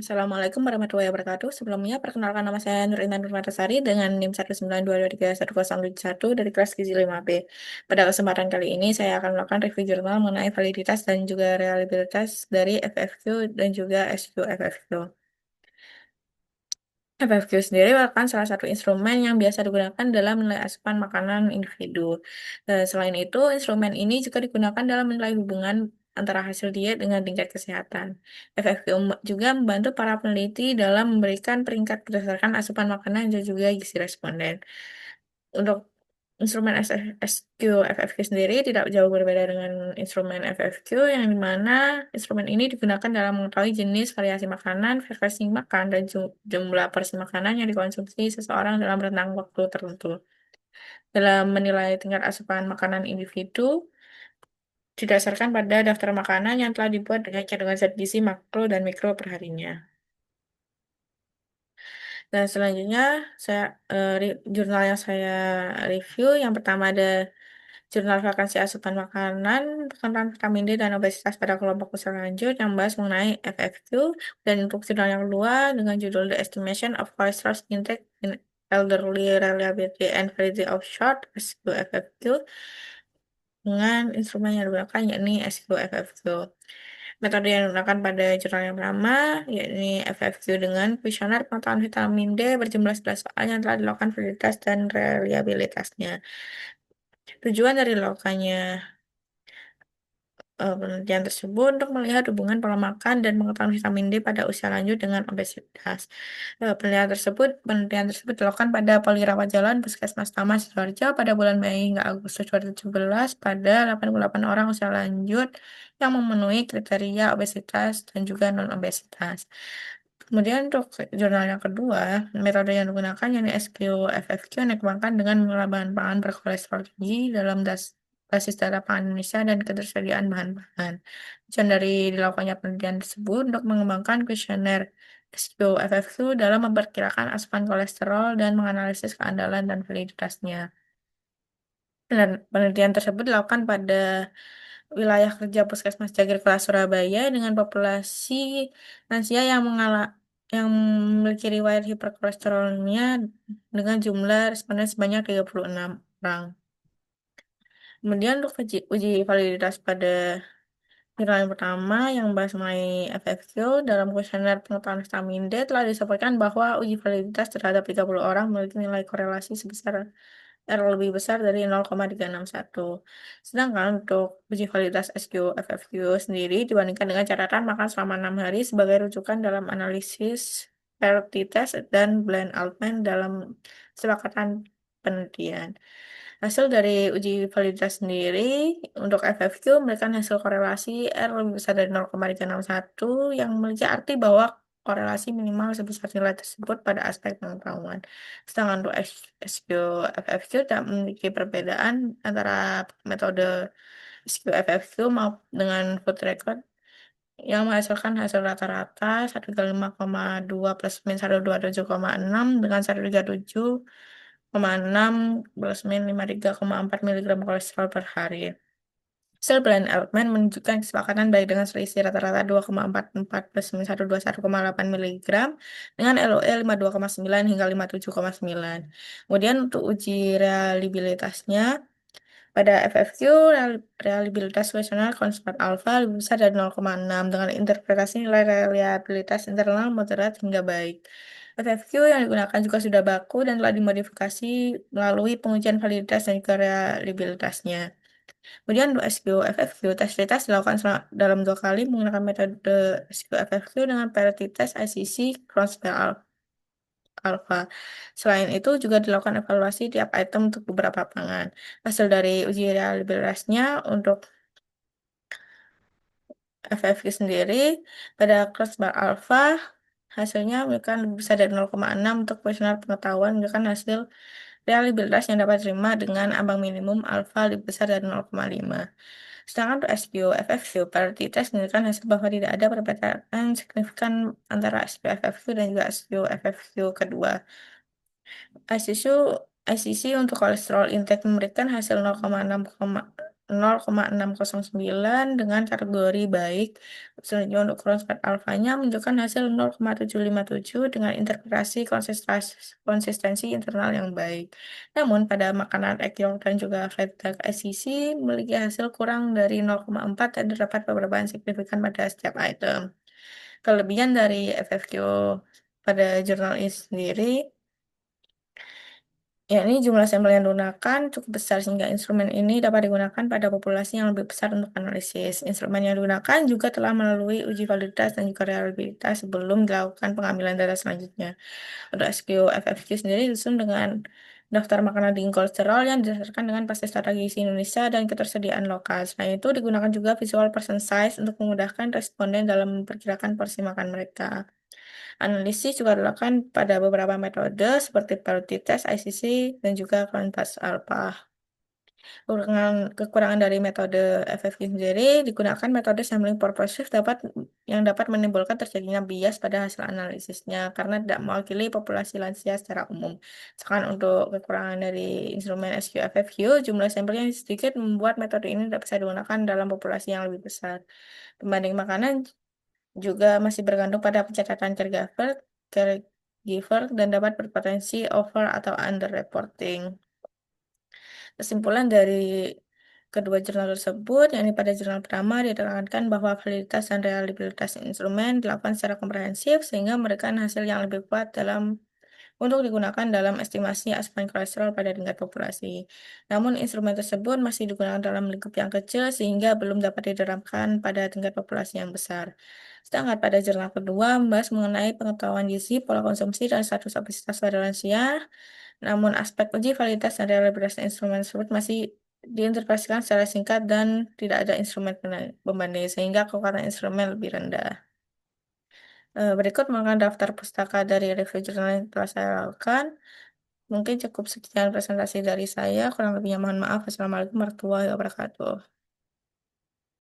Assalamualaikum warahmatullahi wabarakatuh. Sebelumnya, perkenalkan nama saya Nur Intan Nurmatasari dengan NIM 192231071 dari kelas Gizi 5B. Pada kesempatan kali ini, saya akan melakukan review jurnal mengenai validitas dan juga reliabilitas dari FFQ dan juga SQFFQ. FFQ sendiri merupakan salah satu instrumen yang biasa digunakan dalam menilai asupan makanan individu. Selain itu, instrumen ini juga digunakan dalam menilai hubungan antara hasil diet dengan tingkat kesehatan. FFQ juga membantu para peneliti dalam memberikan peringkat berdasarkan asupan makanan dan juga gizi responden. Untuk instrumen SQFFQ sendiri tidak jauh berbeda dengan instrumen FFQ yang dimana instrumen ini digunakan dalam mengetahui jenis variasi makanan, frekuensi makan, dan jumlah porsi makanan yang dikonsumsi seseorang dalam rentang waktu tertentu. Dalam menilai tingkat asupan makanan individu, didasarkan pada daftar makanan yang telah dibuat dengan kandungan zat gizi makro dan mikro perharinya. Dan selanjutnya, jurnal yang saya review, yang pertama ada Jurnal Vakansi Asupan Makanan, Tentang Vitamin D dan Obesitas pada Kelompok Usia Lanjut yang membahas mengenai FFQ, dan untuk jurnal yang kedua dengan judul The Estimation of Cholesterol Intake in Elderly Reliability and Validity of Short SQFFQ dengan instrumen yang digunakan yakni SQFFQ. Metode yang digunakan pada jurnal yang pertama yakni FFQ dengan kuesioner pengetahuan vitamin D berjumlah 11 soal yang telah dilakukan validitas dan reliabilitasnya. Tujuan dari lakukannya penelitian tersebut untuk melihat hubungan pola makan dan pengetahuan vitamin D pada usia lanjut dengan obesitas. Penelitian tersebut dilakukan pada Polirawat Jalan Puskesmas Taman Sidoarjo pada bulan Mei hingga Agustus 2017 pada 88 orang usia lanjut yang memenuhi kriteria obesitas dan juga non-obesitas. Kemudian untuk jurnal yang kedua, metode yang digunakan yakni SQFFQ yang dikembangkan dengan mengolah bahan pangan berkolesterol tinggi dalam basis data pangan Indonesia dan ketersediaan bahan pangan. Tujuan dari dilakukannya penelitian tersebut untuk mengembangkan kuesioner SQFFQ dalam memperkirakan asupan kolesterol dan menganalisis keandalan dan validitasnya. Penelitian tersebut dilakukan pada wilayah kerja Puskesmas Cagir Kelas Surabaya dengan populasi lansia yang memiliki riwayat hiperkolesterolnya dengan jumlah responden sebanyak 36 orang. Kemudian untuk uji validitas pada jurnal yang pertama yang membahas mengenai FFQ dalam kuesioner pengetahuan vitamin D telah disebutkan bahwa uji validitas terhadap 30 orang memiliki nilai korelasi sebesar R lebih besar dari 0,361. Sedangkan untuk uji validitas SQ-FFQ sendiri dibandingkan dengan catatan makan selama 6 hari sebagai rujukan dalam analisis parity test dan Bland-Altman dalam kesepakatan penelitian. Hasil dari uji validitas sendiri untuk FFQ memberikan hasil korelasi R lebih besar dari 0,361 yang memiliki arti bahwa korelasi minimal sebesar nilai tersebut pada aspek pengetahuan. Sedangkan untuk SQFFQ tidak memiliki perbedaan antara metode SQFFQ maupun dengan food record yang menghasilkan hasil rata-rata 135,2 plus min 127,6 dengan 137,6 plus min 53,4 mg kolesterol per hari. Hasil Bland Altman menunjukkan kesepakatan baik dengan selisih rata-rata 2,44 plus min 121,8 mg dengan LOE 52,9 hingga 57,9. Kemudian untuk uji reliabilitasnya, pada FFQ, reliabilitas kuesioner konsumpat alfa lebih besar dari 0,6 dengan interpretasi nilai reliabilitas internal moderat hingga baik. FFQ yang digunakan juga sudah baku dan telah dimodifikasi melalui pengujian validitas dan juga reliabilitasnya. Kemudian untuk SQFFQ, tes validitas dilakukan dalam 2 kali menggunakan metode SQFFQ dengan parity test ICC Kronosfeld alfa. Selain itu juga dilakukan evaluasi tiap item untuk beberapa pangan. Hasil dari uji reliabilitasnya untuk FFQ sendiri pada kelas bar alpha hasilnya memberikan lebih besar dari 0,6 untuk kuesioner pengetahuan memberikan hasil reliabilitas yang dapat diterima dengan ambang minimum alfa lebih besar dari 0,5. Sedangkan untuk SPO FFQ parity test menunjukkan hasil bahwa tidak ada perbedaan signifikan antara SPO FFQ dan juga SPO FFQ kedua. ICC untuk kolesterol intake memberikan hasil 0,609 dengan kategori baik. Selanjutnya untuk crossfit alfanya menunjukkan hasil 0,757 dengan interpretasi konsistensi internal yang baik. Namun pada makanan egg yolk dan juga flat duck SEC memiliki hasil kurang dari 0,4 dan terdapat perubahan signifikan pada setiap item. Kelebihan dari FFQ pada jurnal ini sendiri, ya, ini jumlah sampel yang digunakan cukup besar sehingga instrumen ini dapat digunakan pada populasi yang lebih besar untuk analisis. Instrumen yang digunakan juga telah melalui uji validitas dan juga reliabilitas sebelum dilakukan pengambilan data selanjutnya. Untuk SQFFQ sendiri disusun dengan daftar makanan tinggi kolesterol yang didasarkan dengan basis data gizi Indonesia dan ketersediaan lokal. Selain itu digunakan juga visual person size untuk memudahkan responden dalam memperkirakan porsi makan mereka. Analisis juga dilakukan pada beberapa metode seperti Pearlity Test, ICC, dan juga Canvas Alpha. Kekurangan dari metode FFQ sendiri digunakan metode sampling purposive yang dapat menimbulkan terjadinya bias pada hasil analisisnya karena tidak mewakili populasi lansia secara umum. Sedangkan untuk kekurangan dari instrumen SQFFQ, jumlah sampel yang sedikit membuat metode ini tidak bisa digunakan dalam populasi yang lebih besar. Pembanding makanan juga masih bergantung pada pencatatan caregiver dan dapat berpotensi over atau under reporting. Kesimpulan dari kedua jurnal tersebut, yakni pada jurnal pertama diterangkan bahwa validitas dan reliabilitas instrumen dilakukan secara komprehensif sehingga memberikan hasil yang lebih kuat untuk digunakan dalam estimasi asupan kolesterol pada tingkat populasi. Namun instrumen tersebut masih digunakan dalam lingkup yang kecil sehingga belum dapat diterapkan pada tingkat populasi yang besar. Sedangkan pada jurnal kedua membahas mengenai pengetahuan gizi, pola konsumsi, dan status obesitas pada lansia. Namun aspek uji validitas dan reliabilitas instrumen tersebut masih diinterpretasikan secara singkat dan tidak ada instrumen pembanding sehingga kekuatan instrumen lebih rendah. Berikut merupakan daftar pustaka dari review jurnal yang telah saya lakukan. Mungkin cukup sekian presentasi dari saya. Kurang lebihnya mohon maaf. Wassalamualaikum warahmatullahi wabarakatuh.